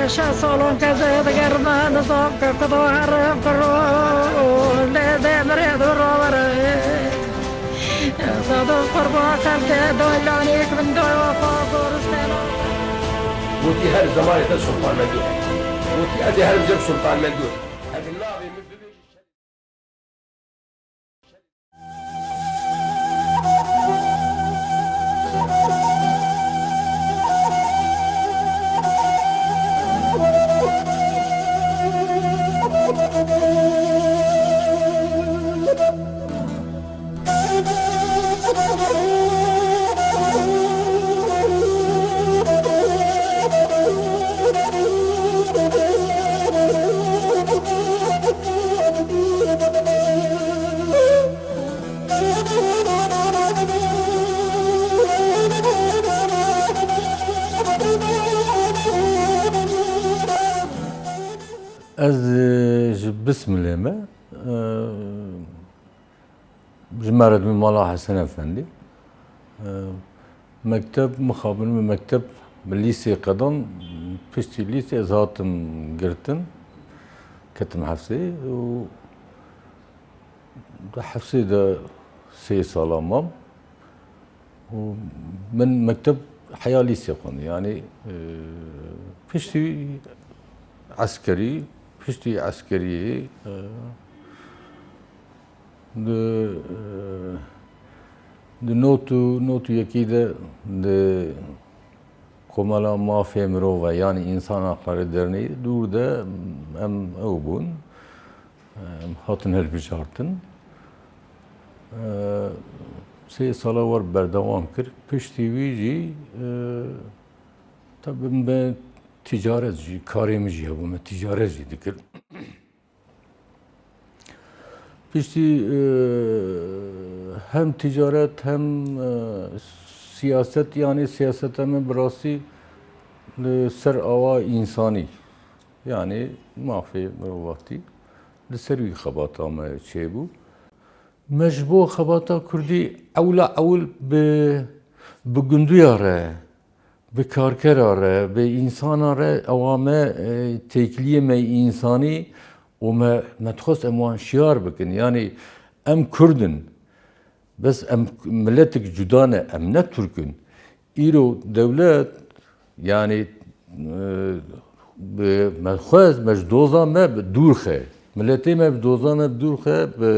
شاسولون كذا دقرنا نصاب كقطو حرم كرو لذي مريض الروبر صادو قربا كالك دولانيك من دول وفاقور استيلو وتي هر زمانة سلطان مندور وتي أدي هر زب سلطان مندور هذه النابي من از بسم الله ما جمارة من مالا حسن أفندي مكتب مخابن من مكتب بالليسي قدم بشتي ليسي أزهاتم قرتن كتم حفصي و حفصي ده 6 سال أمام ومن مكتب حياة ليسي قاني يعني بشتي عسكري پشتی عسکریه د نوتو یکی de komala mafya mirova yani insan hakları derneği durda em evbun hatın her bir şartın sey sala var berdevam kır pişti vici tabii ben ticaretci, karemici bu me ticaretci dikir. Pişti hem ticaret hem siyaset yani siyasete mi birası ser ava insani yani mafi vakti servi xabata me şey bu. Mecbu xabata Kurdi evla be gündüyare به کارکراره به انساناره اوامه تکلیه می انسانی و متخص اموان شیار بکن یعنی ام کردن بس ام ملتك جدانه ام نه ترکن ایرو دولت yani به متخص مجدوزا ما دور خه ملتی ما بدوزا ما دور خه به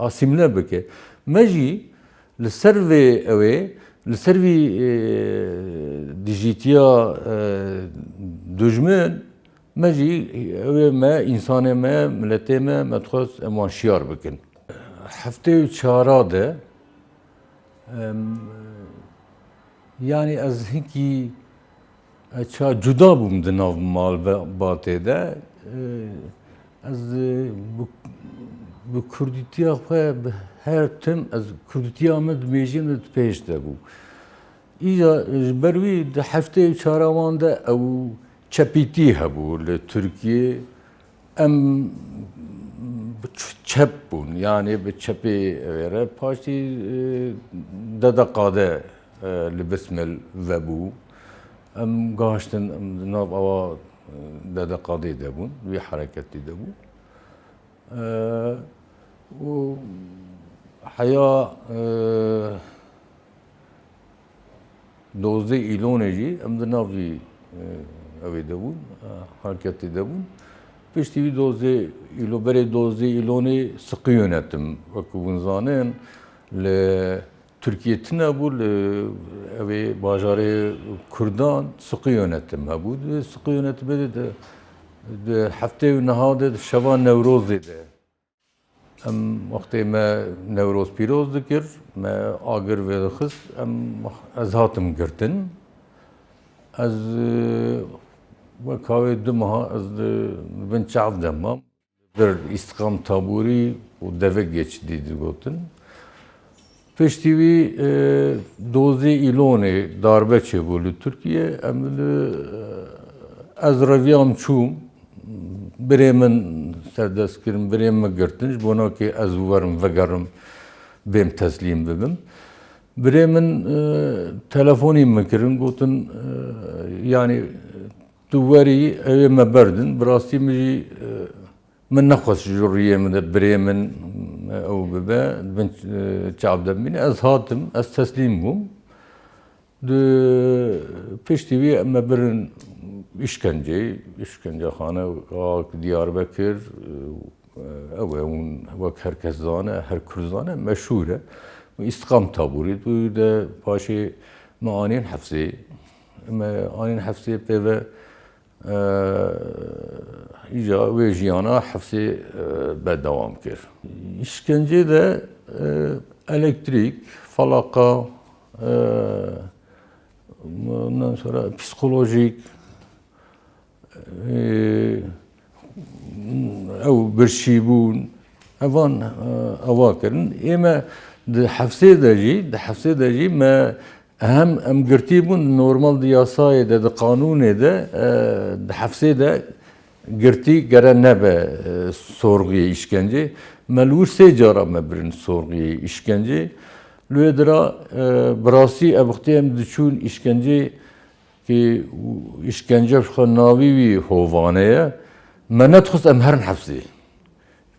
آسیمله بکه مجی لسروی اوه لسروی دیجیتیا دجمن مجی اوه ما انسان ما ملتی ما متخص امان شیار بکن هفته چهاراده yani az hinki çağ juda bum de nav mal batê de az bu Kurditiya xwe her tim az Kurditiya me dimêjim de pêş de bû. İja ji ber wî di heftê çarawan de ew çepîtî hebû li Tirkiye em çep bûn yani bi çepê wêre paşî dede qade li Bismil vebû em gaştin nav ava dede qadê de bûn wî hereketî de bû û heya 12 îlonê jî em di nav vî evê de bûn hereketê de bûn piştî vî 12 îlo berê 12 îlonê siqî yönetim wekû hûn zanin li Türkiye tune bû li evê bajarê Kurdan siqî yönetim hebû siqî yönetimê de di heftê û nihadê di şeva Newrozê de em wextê me Newroz pîroz dikir me agir vê dixist em ez hatim girtin ez wek havê du meha ez di bin çav de mam bir îstiqam taborî û devek geçidî digotin piştî wî 12 îlonê darbe çêbû li Tirkiye em li ez reviyam çûm birê min serdest kirin birê me girtin ji bo nakê ez werim vegerim bêm teslîm bibim birê min telefonî me kirin gotin yani دواری اوی مبردن براستی مجی من نخواست جوریه من بریه من او ببه ben çavdem beni az hatım az teslim bum de peştivi mebirin işkence hane Diyarbakır ev vak herkes zane her kurzane meşhure istikam taburi bu da paşi maanin hafsi maanin hafsi ve İca ve jiyana hafsi devam kir. İşkence de elektrik, falaka, ondan sonra psikolojik, ev bir şey bun, evan avakirin. Ama de hafsi deci me hem girti bun normal diyasayı de kanunu de hafsi de girti gere nebe sorguya işkence. Melur se cara mebirin sorguya işkence. Lüedra brasi abıktiyem düşün işkence ki işkence navi vi hovaneye menet xus em herin hafsi.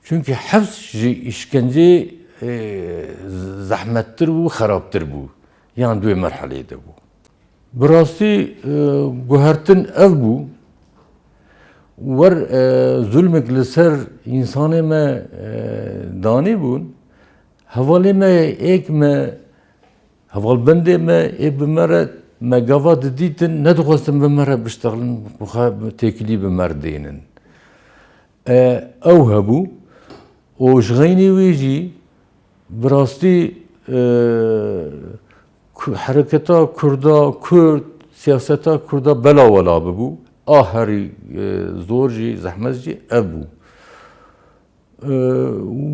Çünkü hafs işkence zahmettir bu, haraptır bu. Yani dua merhaleydi bu. Brasi guhertin ev bu. Var zulmek liser insanı me dani bun. Havali me ek me haval bende me bimere me gava deditin ne duasın bimere biştağlın bu tekili bimerdinin. Ev bu. O jgayni veji brasi hareketa Kurda, Kürt, siyaseta Kurda bela vela bu. Ahari zorji, zahmezci ev bu.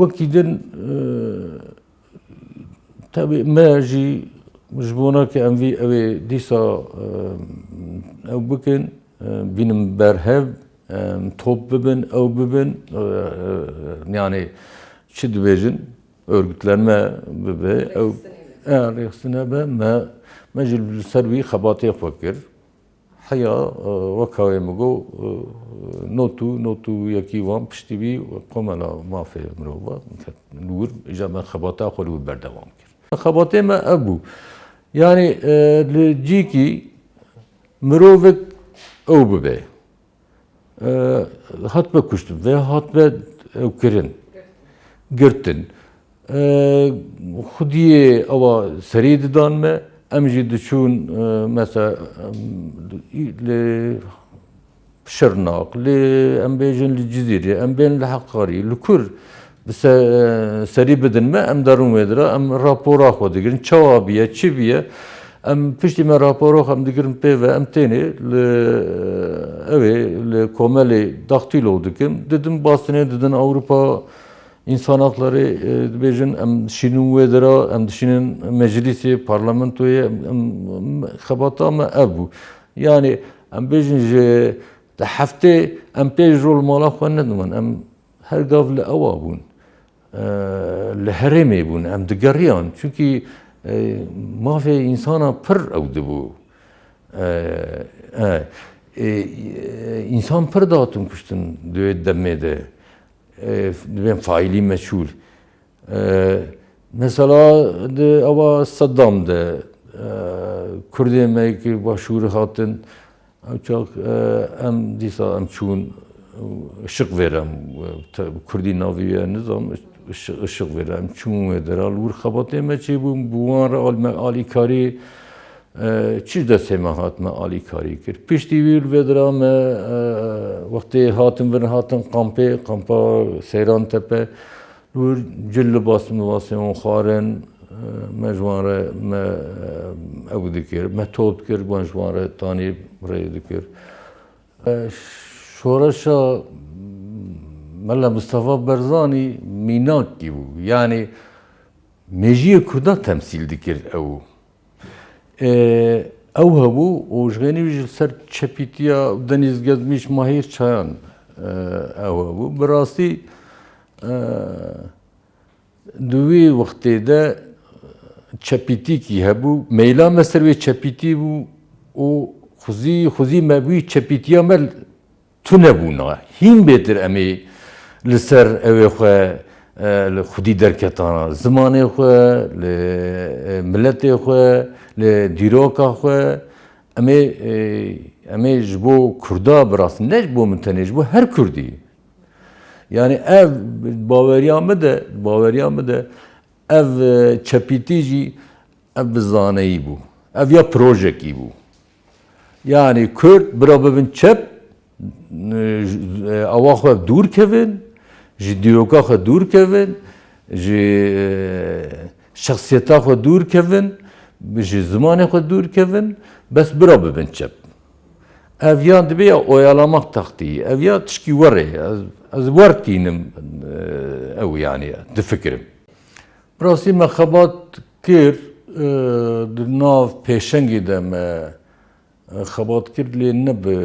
Vakiden tabi merci jbona ki emvi evi disa ev bikin benim berhev top bibin ev bibin yani çi dibêjin örgütlenme bibe ev rêxisine be me ji ser wî xebatê xwe kir heya wekawê min got notu yekî wan piştî wî komela mafê mirova nûr îja me xebata xwe wî berdewam kir. Xebatê me ev bû yani li cîkî mirovek ew bibe hat ve kuştum ve hat ve kirin girtin xudiye ava serî didan me em jî diçûn mesela li Şırnak li em bêjin li Cizîrê em bên li Heqarî li Kur serî bidin me em derûn wê dira em rapora xwe digirin çawa biye çi biye em piştî me rapora xwe em digirin pê ve em tenê li evê li komelê daxtîlo dikim didim bastinê didin Avrupa İnsan hakları dibêjin em dişînin wê dira em dişînin meclisê parlamentoyê xebata me ev bû yani em bêjin ji di heftê em pêş rol mala xwe nedimin em her gav li ewa bûn li herêmê bûn em digeriyan çünkü mafê insana pir ew dibû insan pir datin kuştin duê demê de ben faili meçhul. Mesela de ava Saddam de Kurdê me ki başûr hatin çok em dîsa em çûn ışık verem Kurdî navî nizam ışık verem çûn wê dera li wir xebatê me çêbûn bi wan re me alîkarî çi destê me hat me alîkarî kir. Piştî wî vê dira me wextê hatin kampa Seyran Tepe wir cil libas wan xwarin me ji wan re me ew dikir me top kir wan ji wan re tanî rê dikir. Şoreşa Mella Mustafa Barzanî mînakî bû yani mejiyê Kurda temsîl dikir ew. Ew hebû û ji xênî ji ser çepîtiya Deniz Gezmiş Mahir Çayan ew hebû. Bi rastî di wê wextê de çepîtîkî hebû meyla me ser wê çepîtî bû û خوزی مبوی چپیتیا مل تو نبونا هین بهتر امی لسر اوی خو خودی درکتانا زمان خو ملت خو دیروکا خو امی جبو کردا براست نه جبو منتنه جبو هر کردی yani ev baveriyamı da ev çepitici ev zaneyi bu ev ya projeki bu yani Kürt beraber çep avakı dur kevin jidiyoka dur kevin şahsiyeta dur kevin zamanı dur kevin bes beraber çep ev ya dibe oyalamak taktiği ev ya tişki var az wartînim ew yani difikirim. Rastî me xebat kir di nav pêşengê de me xebat kir lê ne bi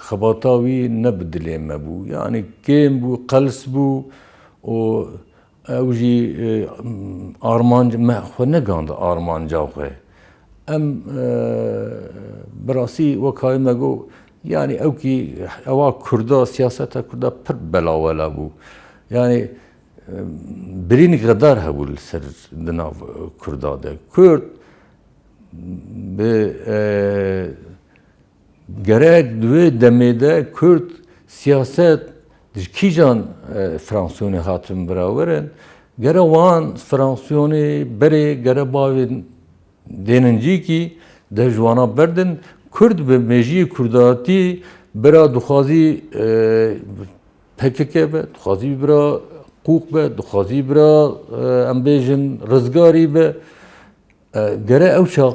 xebata wî ne bi dilê me bû. Yani kêm bû, qels bû û ew jî armanc me xwe neganda armanca xwe. Em bi rastî wek me got yani ew ki ewa Kurda siyaseta Kurda pir belawela bû. Yani birîn qedar hebû li ser di nav Kurda de. Kurd bi gerek divê demê de Kurd siyaset ji kîjan Fransiyonê hatin birawerin gerek wan Fransiyonê berê gerek bavên dênin cîkî de ji wana berdin Kurd bi mejiyê Kurdatî bira dixwazî PKK be, dixwazî bira qûq be, dixwazî bira em bêjin rizgarî be gerek ew çax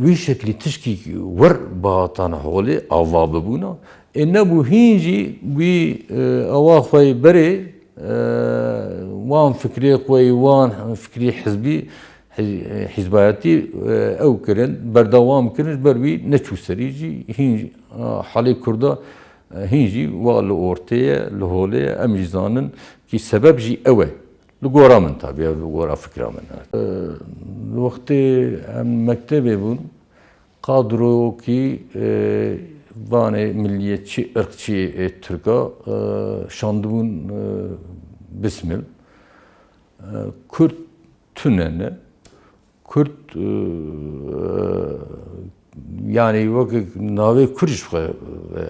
wî şeklî tişkî wir bihatane holê ava bibûna nebû hîn jî wî ewa xwe berê wan fikrê xwe wan fikrî hizbî حزبایەتی ئەو kirin berdewam kirin ber wî neçû serî jî hîn halê Kurda hîn jî wa li ortaya li holê em jî zanin kî sebeb jî ew e li gora min tabii li gora fikra min li wextê em mektebê bûn qadrokî vanê milliyetçî irqçî Tirka şandibûn bismil Kurd tune Kürt yani wek navê Kurd ji xwe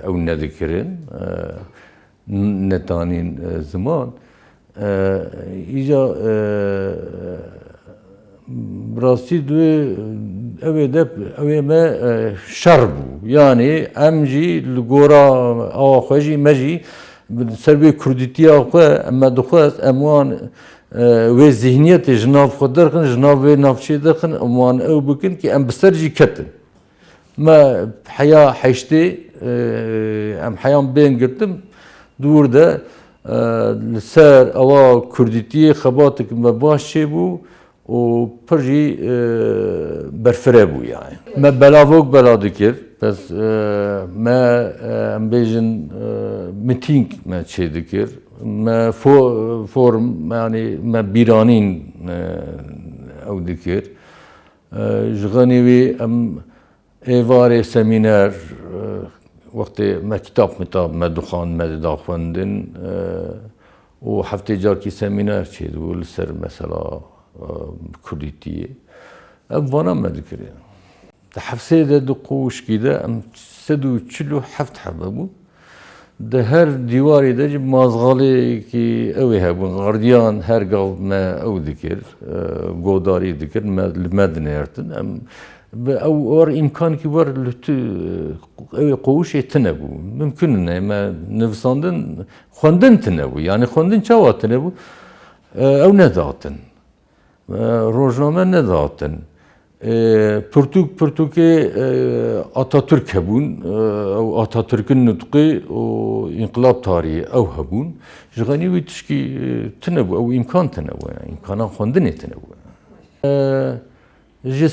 ew nedikirin netanîn ziman îja rastî divê ew me şer bû yani em jî li gora awa xwe jî me jî ser vê kurdîtiya xwe em me dixwest em wan wê zihniyetê ji nav xwe derxin ji nav wê navçeyê derxin wan ew bikin ki em bi ser jî ketin. Me heya heştê em heyan bên girtim dûr de li ser ewa kurdîtiyê xebatek me baş çêbû û pir jî berfireh bû yani. Me belavok bela dikir bes me em bêjin mitîng me çê dikir me form yani me bîranîn ew dikir ji xenî wî em êvarê semîner wextê me kitap me dixwand me dida xwendin û heftê carkî semîner çêdibû li ser mesela kurdîtiyê ev vana me dikir di hefsê de di qûşkî de em 147 hebe bû di her dîwarê de jî mazgalêkî ew ê hebûn gardiyan her gav me ew dikir godarî dikir li me dinêrtin em ew war îmkankî war li tu ew ê qûşê tune bû mümkün ne me nivîsandin xwendin tune bû yani xwendin çawa tune bû ew nedatin rojname nedatin Pirtûkê Atatürk hebûn ew Atatürk'in nutqê û înqilab tarihî ew hebûn ji xenî wî tişkî tune bû ew îmkan tune bû îmkana xwendinê tune bû ji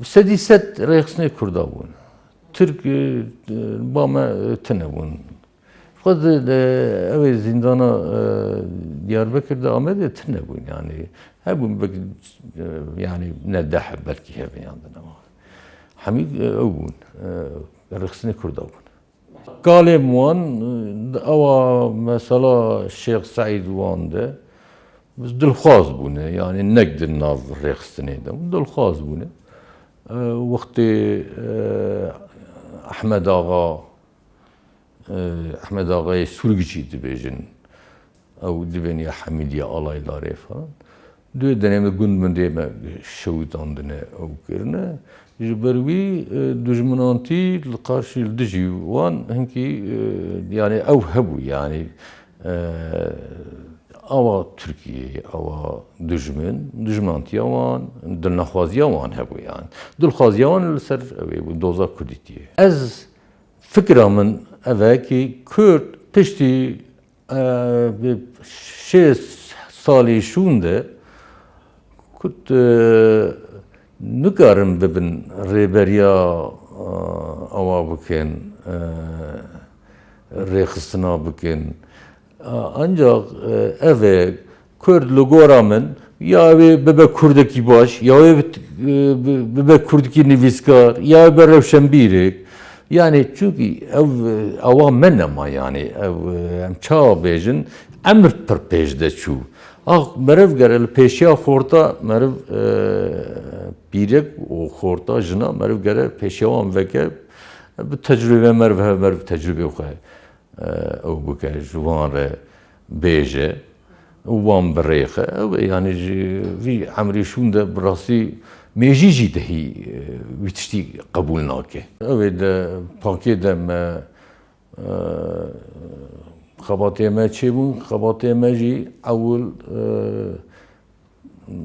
sedî sed rêxistinê Kurda bûn Tirk ba me tune bûn xwe ew ê zîndana Diyarbekir de Amedê tune bûn yani hebûn yani ne deh belkî hevê yan din حمید او بون رخصنی کرده بون قالب وان او مثلا شیخ سعید وان ده biz dilxoz buni yani negdi nav rexstineydi dilxoz buni vakti Ahmed Ağa'yı sürgücüydü bejin ev dibeni Hamidiye alayları falan dü dönemde gündmen diye şevitandine ev kirne jibervi düşmananti karşı dici wan henki yani ev hebu yani Ava Türkiye, ava düşmantiye wan, dilnaxwaziye wan hebu yani. Dilxwaziye wan li ser bu doza Kurdîtiye. Ez fikra min ev ki Kurd piştî şê salê şûn de Kurd nikarin bibin rêberiya awa bikin, rêxistina bikin. Ancak ev Kurd logora min ya bebe Kurdaki baş ya bebe Kurdaki nivîskar ya be rewşenbîrek yani çünkü ev awa min nema yani ev em çawa bêjin emir pir pêş de çû meriv gere li pêşiya xorta meriv bîrek û xorta jina meriv gere pêşiya wan veke bi tecrübe meriv tecrübe xwe ew bike ji wan re bêje wan birêxe yani vî emrê şûn de bi rastî mêjî jî dehî wî tiştî qebûl nake. Ew ê de pakê de me xebatê me çêbûn, xebatê me jî ewil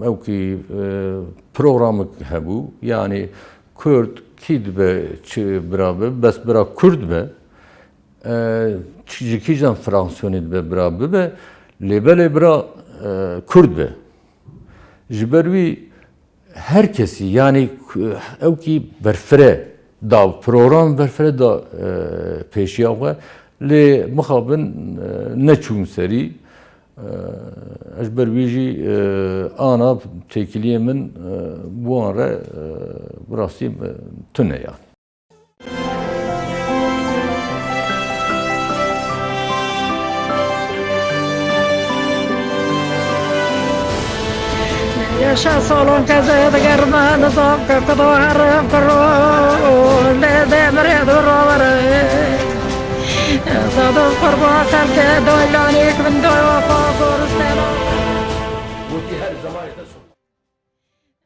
ew kî programek hebû yani Kurd kî dibe çi birabe bes bira Kurd be ji kîjan fraksiyonê dibe bira bibe lêbelê bira Kurd be ji ber wî herkesî yani ew kî berfire da program berfire da pêşiya xwe lê mixabin neçûn serî ez ber wî jî ana têkiliyê min bi wan re bi rastî tune yani. Yaşa solun kazı da germanı sokka kuduvarım kuru demire duruvarı Sadık kurba kalke doylanik bin doyva fakur stelo Bu ki her zaman